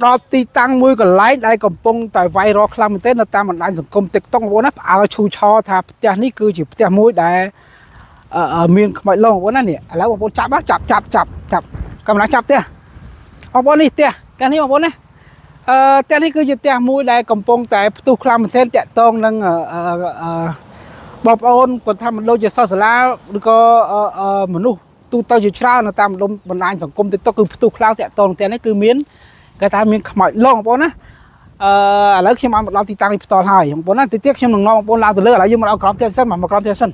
đó ti tăng mùi còn lái đây còn bông tại vai ro khlam mình tên là ta mình lại dùng công tịch tông vốn áp áo chu cho thà tia ní cứ chỉ tia mùi để ở miền mọi lông vốn này lấy một vốn chạm á chạm cầm lá chạm tia ông vốn đi tia ní ông vốn này tia ní cứ chỉ tia mùi đây còn bông tại tu khlam mình tên tia tông đang bọc ôn còn tham mình lâu giờ sau lá có mình nu tu tao chỉ trao là ta mình lại dùng công tịch tông cứ tu khlam tia tông tia ní cứ miến cái ta miếng mọi lông bọn á lấy khi mà một lao thì tăng đi to hai bọn nó tiếp xem đừng lo bọn lao từ lỡ lại nhưng mà lao cọp theo sân mà một cọp theo sân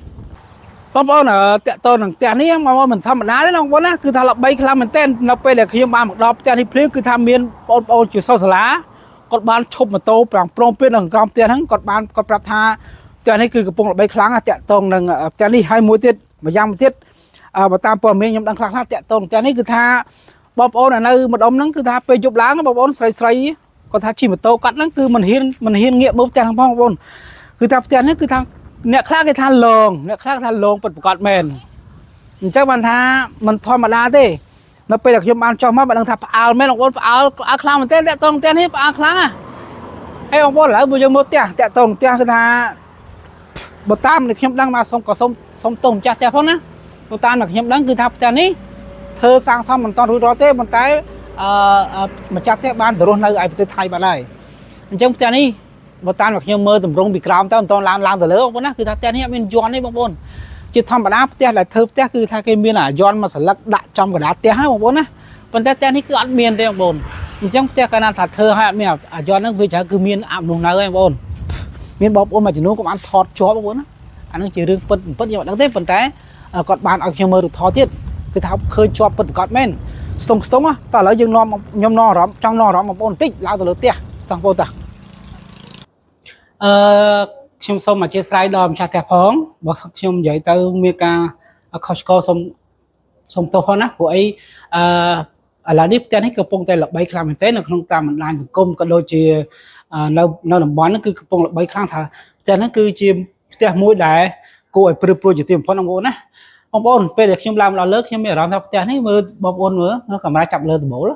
bọn là tẹt to đằng tẹt ní mà mình thăm mình đá đấy không bọn á cứ thà là bay làm mình tên nó bay là khi mà một đọp tẹt thì phím cứ tham miên bọn chỉ sau lá còn ban chụp mà tô bằng prom pin đằng cọp tẹt hắn còn ban còn prap tha tẹt ní cứ cái bay kháng tẹt to đằng tẹt ní hai mũi tiết mà giang một tiết và tam prom miên nhom đằng kháng tẹt to tẹt ní cứ tha bóp ôn là nơi một ông nắng cứ tha pe chụp lá bóp ôn sấy còn tha chỉ một tô cắt nắng cứ mình hiên nghiệm bóp tiền không bóp cứ tha tiền nó cứ tha nẹt khác cái than lồng bật cọt mền chắc bạn tha mình thôi mà đa thế nó pe được cho bạn cho mắt bạn đang tha áo mấy ông áo khang mình tên tông tên hết áo khang à hay ông bóp lại bây giờ một tiền tông tiền cứ tha bột tam thìខ្ញុំđang mà xong có xong tông cha tiền phong á bột tam làខ្ញុំđang cứ tha tiền ní thơ sang xong mình to rủi ro thế mình cái mà chắc thế ban từ luôn nơi ai tới thay bạn này trong tiền đi một tan mặc nhưng mơ tầm rong bị cào tao to làm từ lớn không có cứ tiền này bên giòn đấy bông chứ thăm bạn áp tiền là thơ tiền cứ thay cái miên là giòn mà sẽ lắc đại trong cái đá tiền hai bông á còn tiền này cứ ăn miên thế bông trong tiền cái nào thật thơ hai miên giòn nó với trái cứ miên ảm luôn nơi bông miên bông ôm mà chỉ nuôi cũng ăn thọt chó bông á anh chỉ riêng phân nhiều đáng tiếc phần té còn bạn ở nhưng mơ được thọ tiết cái tháo khơi cho bật cọt men sống á ta lấy dương nhom no rắm trong no rắm một bồn tích lao từ lớn tia tăng vô ta xem xong mà chia sài đòn cha thẹp hóng và xem giấy tờ Meka Costco xong tô hơn á của ấy là điệp tên hết cái bông tay là bay làm mình tế là không ta mình làm công cái đôi chia nó làm bón nó cứ bông là bay khang thà tên nó cứ chim tia mũi đá cô ấy pro chỉ tìm phân ông ôn á ông ôn về đượcខ្ញុំlàm là lớnខ្ញុំមានអារម្មណ៍ថាផ្ទះនេះមើលបងប្អូនមើលnóកាមេរ៉ាចាប់លើដំបូល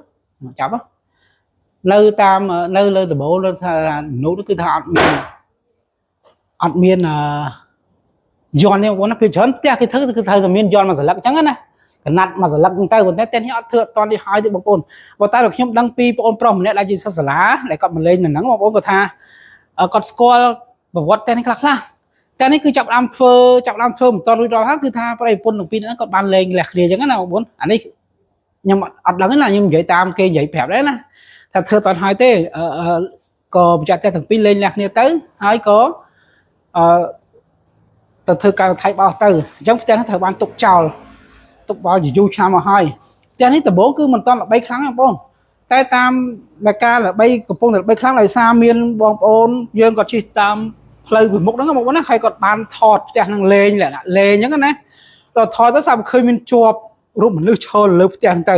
ចាប់នៅតាមនៅលើដំបូលនៅថានោះគឺថាអត់មានយន់នេះបងប្អូនពេលច្រើនផ្ទះគេធ្វើគឺត្រូវតែមានយន់មួយសន្លឹកអញ្ចឹងណាកណាត់មួយសន្លឹកហ្នឹងទៅប៉ុន្តែតែនេះអត់ធ្វើអត់តន់នេះហើយទេបងប្អូនបើតែខ្ញុំដឹងពីបងប្រុសម្នាក់ដែលជាសិស្សសាលាដែលគាត់មកលេងនៅហ្នឹងបងប្អូនគាត់ថាគាត់ស្គាល់ប្រវត្តិតែនេះខ្លះតែនេះគឺចាប់ដើមធ្វើមិនតរួចដល់ហើយគឺថាប្រៃពុនទាំងពីរហ្នឹងក៏បានលេងលះគ្នាអញ្ចឹងណាបងប្អូនអានេះខ្ញុំអត់ដឹងណាខ្ញុំនិយាយតាមគេនិយាយប្រាប់ដែរណាថាធ្វើតន់ហើយទេក៏បញ្ជាក់តែទាំងពីរលេងលះគ្នាទៅហើយក៏ទៅធ្វើការថៃបោះទៅអញ្ចឹងផ្ទះហ្នឹងត្រូវបានទុកចោលយូរឆ្នាំមកហើយផ្ទះនេះដំបូងគឺមិនតន់ល្បីខ្លាំងទេបងប្អូនតែតាមដែលការល្បីកំពុងតែល្បីខ្លាំងដោយសារមានបងប្អូនយើងក៏ជិះតាមផ្លូវពីមុខហ្នឹងបងប្អូនណាហើយគាត់បានថតផ្ទះហ្នឹងលេងអញ្ចឹងណាដល់ថតទៅសាប់ឃើញមានជាប់រូបមនុស្សឈរលើផ្ទះហ្នឹងទៅ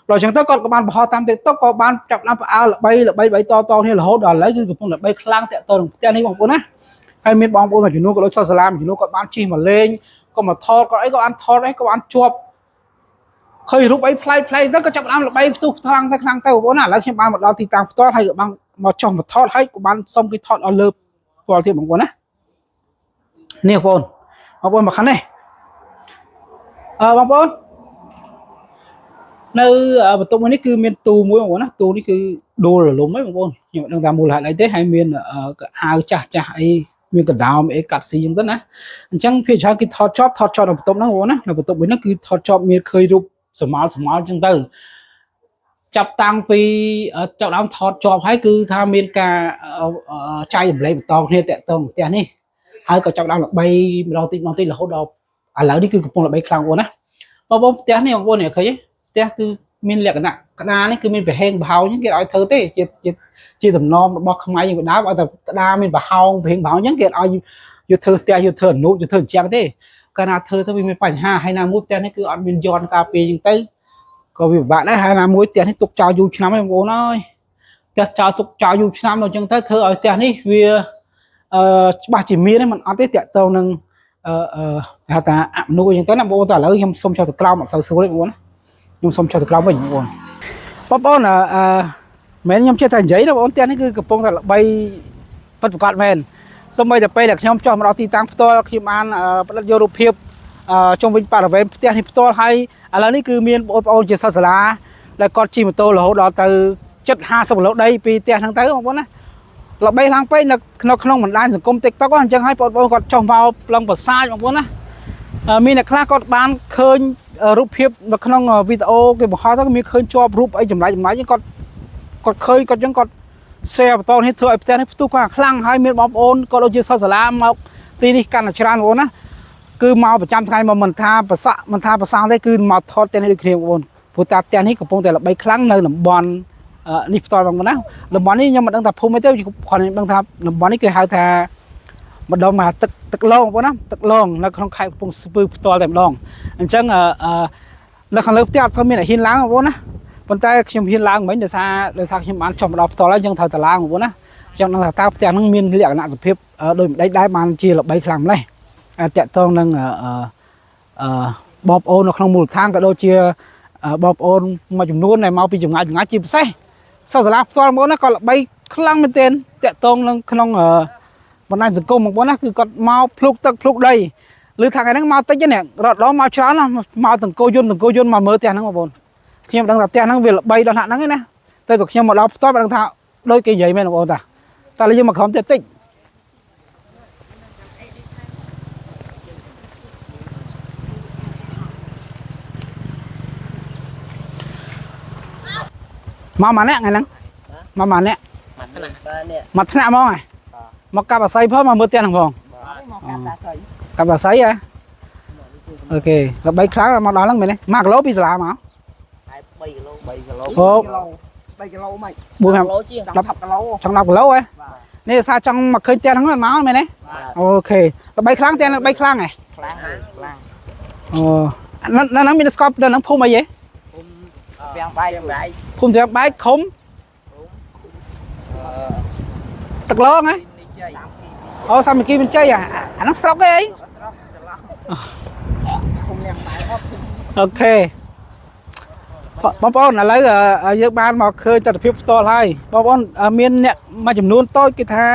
ដល់អញ្ចឹងទៅគាត់ក៏បានបង្ហោះតាម TikTok ក៏បានចាប់តាមផ្អើលល្បីតគ្នារហូតដល់ឥឡូវគឺកំពុងល្បីខ្លាំងតាក់ទងនឹងផ្ទះនេះបងប្អូនណាហើយមានបងប្អូនមួយចំនួនក៏ដូចសិស្សសាលាមួយចំនួនគាត់បានជិះមកលេងក៏មកថតគាត់អីក៏បានថតអីក៏បានជាប់ឃើញរូបអីប្លែកទៅក៏ចាប់តាមល្បីផ្ទុះខ្លាំងទៅបងប្អូនណាឥឡូវខ្ញុំបានមកដល់ទីតាំងផ្ទាល់ហើយក៏បានមកចុះមកថតហើយក៏បានសុំគេថតឲ្យលើផ្ទាល់ទៀតបងប្អូនណានេះបងប្អូនមកខាងនេះបងប្អូននៅបន្ទប់នេះគឺមានទូមួយបងប្អូនណាទូនេះគឺដួលរលំហ្នឹងបងប្អូនខ្ញុំមិនដឹងថាមូលហេតុអីទេហើយមានអាវចាស់អីមានកណ្ដោមអីកាត់ស៊ីអញ្ចឹងទៅណាអញ្ចឹងភាគច្រើនគេថតជាប់នៅបន្ទប់ហ្នឹងបងប្អូនណានៅបន្ទប់មួយហ្នឹងគឺថតជាប់មានឃើញរូបស្រមោលអញ្ចឹងទៅចាប់តាំងពីចាប់ដើមថតជាប់ហើយគឺថាមានការចែករំលែកបន្តគ្នាតាក់ទងផ្ទះនេះហើយក៏ចាប់ដើមល្បីម្ដងតិចរហូតដល់ឥឡូវនេះគឺកំពុងល្បីខ្លាំងបងប្អូនណាបងប្អូនផ្ទះនេះបងប្អូនឃើញទេផ្ទះគឺមានលក្ខណៈក្តារនេះគឺមានប្រហែងប្រហោងអញ្ចឹងគេឲ្យធ្វើទេជាតំណមរបស់ខ្មែរយើងដើមឲ្យតែក្តារមានប្រហោងប្រហែងប្រហោងអញ្ចឹងគេឲ្យយកធ្វើផ្ទះយកធ្វើអនុយកធ្វើអញ្ចឹងទេកាលណាធ្វើទៅវាមានបញ្ហាហើយណាមួយផ្ទះនេះគឺអត់មានយន្តការពារអញ្ចឹងទៅក៏វាពិបាកដែរហើយណាមួយផ្ទះនេះទុកចោលយូរឆ្នាំហើយបងប្អូនអើយផ្ទះទុកចោលយូរឆ្នាំដល់អញ្ចឹងទៅធ្វើឲ្យផ្ទះនេះវាច្បាស់ជាមានទេមិនអត់ទេតាក់ទងនឹងហៅថាអនុអញ្ចឹងទៅណាបងប្អូនតែឥឡូវខ្ញុំសុំចុះទៅក្រោមអត់សូវស្រួលទេបងប្អូនខ្ញុំសុំចុះទៅក្រោមវិញបងប្អូន mấy nhóm chơi thành giấy đâu bốn tiền này cứ bông thật là bay bắt quạt men xong bây giờ bay được nhóm cho mà đó thì tăng to khi mà ăn bắt đầu rụp hiệp trong vinh bà là về tiền thì to hay là này cứ miền ôn chỉ sao là còn chỉ một tô là hỗ đó từ chất ha xong rồi đây vì tiền thằng tới không bốn á là bay lang bay là nó không mình đang dùng công TikTok có chẳng hay bọn còn trồng vào lòng bờ sai mà bốn á mình là khác còn bán khơi rụp hiệp nó không video cái một hai tháng mình khơi cho rụp ấy chùm lại nhưng còn khơi còn chẳng còn xe to hết thôi tiền hết tu qua khăng hai miền bom ôn có đâu chưa sao là mà tí đi căn là tràn bốn á cứ mau 100 ថ្ងៃមកមិនថាប្រសាក់មិនថាប្រសាទេគឺមកថតទាំងនេះដូចគ្នាបងព្រោះតាទាំងនេះកំពុងតែល្បីខ្លាំងនៅតំបន់នេះផ្ទាល់បងណាតំបន់នេះខ្ញុំមិនដឹងថាភូមិទេគាត់ដឹងថាតំបន់នេះគេហៅថាម្ដងមកទឹកឡងបងណាទឹកឡងនៅក្នុងខេត្តកំពង់ស្ពឺផ្ទាល់តែម្ដងអញ្ចឹងនៅខាងលើផ្ទះអត់សូវមានហ៊ានឡើងបងណាប៉ុន្តែខ្ញុំហ៊ានឡើងមិញដោយសារខ្ញុំបានចុះមកដល់ផ្ទាល់ហើយអញ្ចឹងត្រូវតែឡើងបងណាអញ្ចឹងដឹងថាតើផ្ទះហ្នឹងមានលក្ខណៈសភាពដូចម្ដេចដែរបានជាល្បីខ្លាំងម្ល៉េះតាក់ទងនឹងបងប្អូននៅក្នុងមូលដ្ឋានក៏ដូចជាបងប្អូនមួយចំនួនដែលមកពីចម្ងាយជាពិសេសសិស្សសាលាផ្ទាល់មកណាក៏ល្បីខ្លាំងមែនទែនតាក់ទងនឹងក្នុងបណ្ដាញសង្គមបងប្អូនណាគឺគាត់មកភ្លុកទឹកភ្លុកដីឬថាថ្ងៃហ្នឹងមកតិចនេះរត់ដល់មកច្រើនណាមកតង្គោយន្តមកមើលផ្ទះហ្នឹងបងប្អូនខ្ញុំដឹងថាផ្ទះហ្នឹងវាល្បីដល់ហ្នឹងឯណាតែបើខ្ញុំមកដល់ផ្ទាល់មិនដឹងថាដូចគេនិយាយមែនបងប្អូនតាតែលើយើងមកក្រុមតិចមកម៉ានអ្នកថ្ងៃហ្នឹងមកម៉ានអ្នកមកថ្នាក់ហ្មងហ៎មកកាប់អាស័យផងមកមើលផ្ទះហ្នឹងផងកាប់អាស័យហ៎អូខេល្បីខ្លាំងមកដល់ហ្នឹងមែនទេ1គីឡូពីសាលាមក3គីឡូ3គីឡូ3គីឡូមិន4 5ជាង10គីឡូចង់10គីឡូហ៎នេះសារចង់មកឃើញផ្ទះហ្នឹងមកមែនទេអូខេល្បីខ្លាំងផ្ទះហ្នឹងល្បីខ្លាំងហ៎ខ្លាំងអូនៅហ្នឹងមានស្កប់នៅហ្នឹងភូមិអីហ៎ទាំងបាយភូមិទាំងបាយខុំទឹកឡងហ៎អូសាមគ្គីមានជ័យអាហ្នឹងស្រុកអីអូខេបងប្អូនឥឡូវយើងបានមកឃើញទស្សនវិជ្ជាផ្ទាល់ហើយបងប្អូនមានអ្នកមួយចំនួនតូចគេថា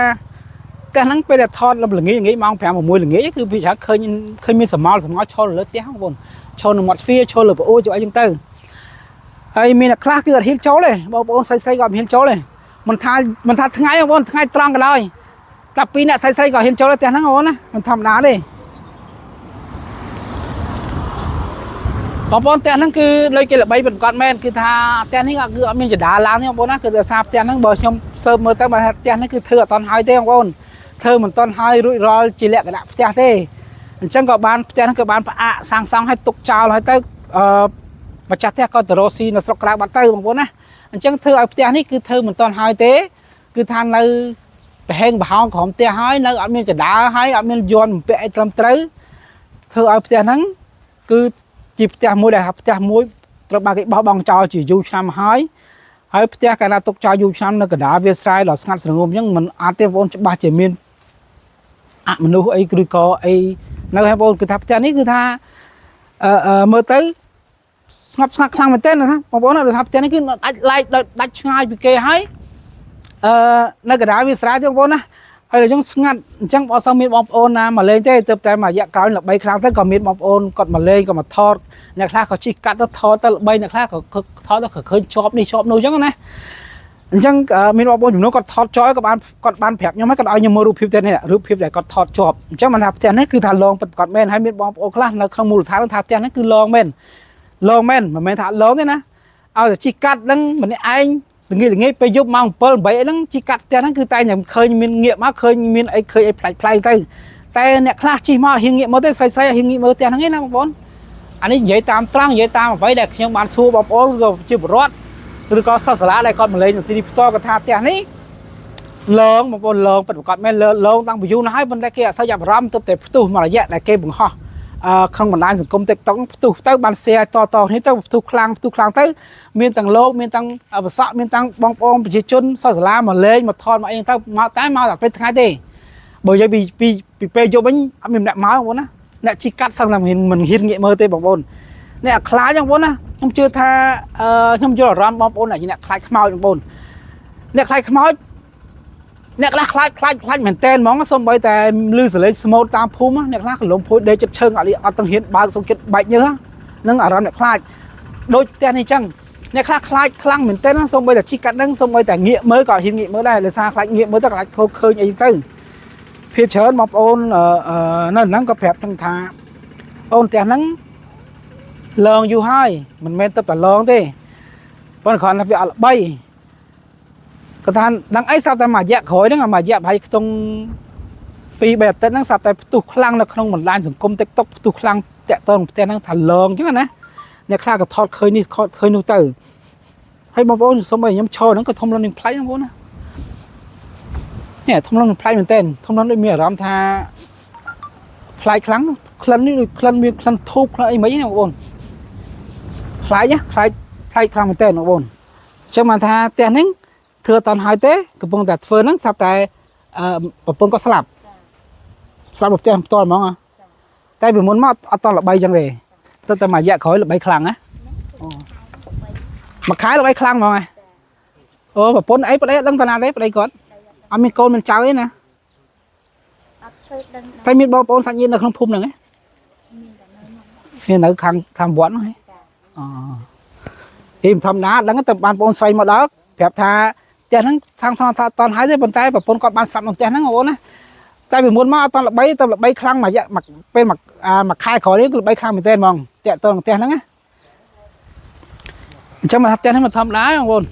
ផ្ទះហ្នឹងពេលដែលថតល្ងាចម៉ោង 5 6ល្ងាចគឺវាច្រើនឃើញមានសមោលឈរលើផ្ទះបងប្អូនឈរនៅមាត់ទ្វារឈរលើប្អូជួយអីចឹងទៅហើយមានអ្នកខ្លះគឺអត់ហ៊ានចូលទេបងប្អូនស្រីក៏អត់ហ៊ានចូលទេមិនថាថ្ងៃបងប្អូនថ្ងៃត្រង់ក៏ដោយតែពីអ្នកស្រីក៏ហ៊ានចូលផ្ទះហ្នឹងបងប្អូនណាមិនធម្មតាទេបងប្អូនផ្ទះហ្នឹងគឺដូចគេល្បីប្រកាសមែនគឺថាផ្ទះនេះគឺអត់មានចដាឡើងទេបងប្អូនណាគឺដោយសារផ្ទះហ្នឹងបើខ្ញុំសើបមើលទៅបើផ្ទះនេះគឺធ្វើអត់តាន់ហើយទេបងប្អូនធ្វើមិនតាន់ហើយរួចរាល់ជាលក្ខណៈផ្ទះទេអញ្ចឹងក៏បានផ្ទះហ្នឹងក៏បានផ្អាកសាងសង់ឲ្យទុកចោលហើយទៅម្ចាស់ផ្ទះក៏ទៅរកស៊ីនៅស្រុកក្រៅបាត់ទៅបងប្អូនណាអញ្ចឹងធ្វើឲ្យផ្ទះនេះគឺធ្វើមិនតាន់ហើយទេគឺថានៅប្រហែងប្រហោងក្រុមផ្ទះហើយនៅអត់មានចដាហើយអត់មានយន្តបំពាក់អីត្រឹមត្រូវធ្វើឲ្យផ្ទះហ្នឹងគឺជាផ្ទះមួយដែលផ្ទះមួយត្រូវបានគេបោះបង់ចោលជាយូរឆ្នាំហើយផ្ទះកាលណាទុកចោលយូរឆ្នាំនៅកណ្ដាលវាលស្រែដល់ស្ងាត់ស្រងំអញ្ចឹងមិនអាចទេបងប្អូនច្បាស់ជាមានមនុស្សអីឬក៏អីនៅហើយបងប្អូនគឺថាផ្ទះនេះគឺថាមើលទៅស្ងប់ស្ងាត់ខ្លាំងមែនទែនណាបងប្អូនថាផ្ទះនេះគឺដាច់ឆ្ងាយពីគេហើយនៅកណ្ដាលវាលស្រែទេបងប្អូនណាហើយអញ្ចឹងស្ងាត់អញ្ចឹងបើអត់សូវមានបងប្អូនណាមកលេងទេទើបតែមួយរយៈក្រោយល្បីខ្លាំងទៅក៏មានបងប្អូនគាត់មកលេងក៏មកថតអ្នកខ្លះក៏ជិះកាត់ទៅថតទៅល្បីអ្នកខ្លះក៏ថតទៅឃើញជាប់នេះជាប់នោះអញ្ចឹងណាអញ្ចឹងមានបងប្អូនចំនួនគាត់ថតចោលក៏បានគាត់បានប្រាប់ខ្ញុំហើយគាត់ឲ្យខ្ញុំមើលរូបភាពនេះរូបភាពដែលគាត់ថតជាប់អញ្ចឹងមិនថាផ្ទះនេះគឺថាឡងពិតគាត់មែនហើយមានបងប្អូនខ្លះនៅក្នុងមូលដ្ឋានថាផ្ទះនេះគឺឡងមែនមិនមែនថាឡងទេណាឲ្យតែជិះកាត់ហ្នឹងម្នាក់ឯងល្ងាចពេលយប់ម៉ោង 7 8អីហ្នឹងជិះកាត់ផ្ទះហ្នឹងគឺតែខ្ញុំឃើញមានងាកមកឃើញមានអីប្លែកទៅតែអ្នកខ្លះជិះមកហ៊ានងាកមើលទេស្រីហ៊ានងាកមើលផ្ទះហ្នឹងឯណាបងប្អូនអានេះនិយាយតាមត្រង់និយាយតាមអ្វីដែលខ្ញុំបានសួរបងប្អូនក៏ជាបរិវត្តឬក៏សិស្សសាលាដែលគាត់មកលេងនៅទីនេះផ្ទាល់គាត់ថាផ្ទះនេះឡងបងប្អូនឡងពិតប្រាកដមែនឡងតាំងពីយូរណាស់ហើយប៉ុន្តែគេអត់សូវចាប់អារម្មណ៍ទើបតែផ្ទុះមួយរយៈដែលគេបង្ហោះក្នុងបណ្ដាញសង្គម TikTok ផ្ទុះទៅបាន share តនេះទៅផ្ទុះខ្លាំងទៅមានទាំងលោកមានទាំងប្រសក់មានទាំងបងប្អូនប្រជាជនសិស្សសាលាមកលេងមកថតមកអីទៅមកតែពេលថ្ងៃទេបើនិយាយពីពេលយប់វិញអត់មានអ្នកមកបងប្អូនណាអ្នកជីកាត់សឹងតែមិនហ៊ានងាកមើលទេបងប្អូនអ្នកខ្លាចបងប្អូនណាខ្ញុំជឿថាខ្ញុំយល់អារម្មណ៍បងប្អូនអ្នកខ្លាចខ្មោចបងប្អូន អ្នកខ្លាចខ្មោចអ្នកខ្លះខ្លាចមែនតែនហ្មងសូម្បីតែលឺសលេងស្មូតតាមភូមិអ្នកខ្លះកលំភួយដេកចិត្តឈើងអត់ទាំងហ៊ានបើកសុំចិត្តបែកញើសនឹងអារម្មណ៍អ្នកខ្លាចដូចផ្ទះនេះអញ្ចឹងអ្នកខ្លះខ្លាចខ្លាំងមែនតែនសូម្បីតែជីកកាត់នឹងសូម្បីតែងាកមើលក៏ហ៊ានងាកមើលដែរដោយសារខ្លាចងាកមើលទៅខ្លាចឃើញអីទៅភាគច្រើនបងប្អូននៅហ្នឹងក៏ប្រាប់ទាំងថាអូនផ្ទះហ្នឹងលងយូរហើយមិនមែនទៅតែលងទេប៉ុន្តែគ្រាន់តែវាអត់ល្បីគាត់ថាដឹងអីស្រាប់តែមួយរយៈក្រោយហ្នឹងមួយរយៈប្រហែលខ្ទង់2-3អាទិត្យហ្នឹងស្រាប់តែផ្ទុះខ្លាំងនៅក្នុងបណ្ដាញសង្គម TikTok ផ្ទុះខ្លាំងតាក់ទងផ្ទះហ្នឹងថាលងអញ្ចឹងណាអ្នកខ្លះក៏ថតឃើញនេះថតឃើញនោះទៅហើយបងប្អូនសូមឲ្យខ្ញុំឈរហ្នឹងក៏ធំលន់នឹងផ្លៃបងប្អូនណានេះធំលន់នឹងផ្លៃមែនតើធំលន់ដូចមានអារម្មណ៍ថាផ្លៃខ្លាំងក្លិននេះដូចក្លិនមានក្លិនធូបក្លិនអីមិនហ្នឹងបងប្អូនផ្លៃខ្លាំងមែនតើបងប្អូនអញ្ចឹងបានថាផ្ទះហ្នឹងធ្វើអត់តាន់ហើយទេកំពុងតែធ្វើហ្នឹងស្រាប់តែប្រពន្ធក៏ស្លាប់នៅផ្ទះផ្ទាល់ហ្មងតែពីមុនមកអត់តល្បីចឹងទេទៅតែមួយរយៈក្រោយល្បីខ្លាំងណាមួយខែល្បីខ្លាំងហ្មងអូប្រពន្ធអីប្តីអត់ដឹងតាណាទេប្តីគាត់អត់មានកូនមានចៅទេណាអត់សូវដឹងតែមានបងប្អូនសាច់ញាតិនៅក្នុងភូមិហ្នឹងមាននៅខាងវត្តហ្នឹងហ៎អីមិនធម្មតាដឹងតែបានបងប្អូនស្រីមកដល់ប្រាប់ថាផ្ទះហ្នឹងថាតន់ហើយទេប៉ុន្តែប្រពន្ធគាត់បានស្លាប់ក្នុងផ្ទះហ្នឹងបងប្អូនណាតែពីមុនមកអត់តល្បីខ្លាំងមួយពេលមួយខែក្រោយនេះល្បីខ្លាំងមែនទែនហ្មងតាក់ទងផ្ទះហ្នឹងណាអញ្ចឹងមកថាផ្ទះហ្នឹងមិនធម្មតាបងប្អូន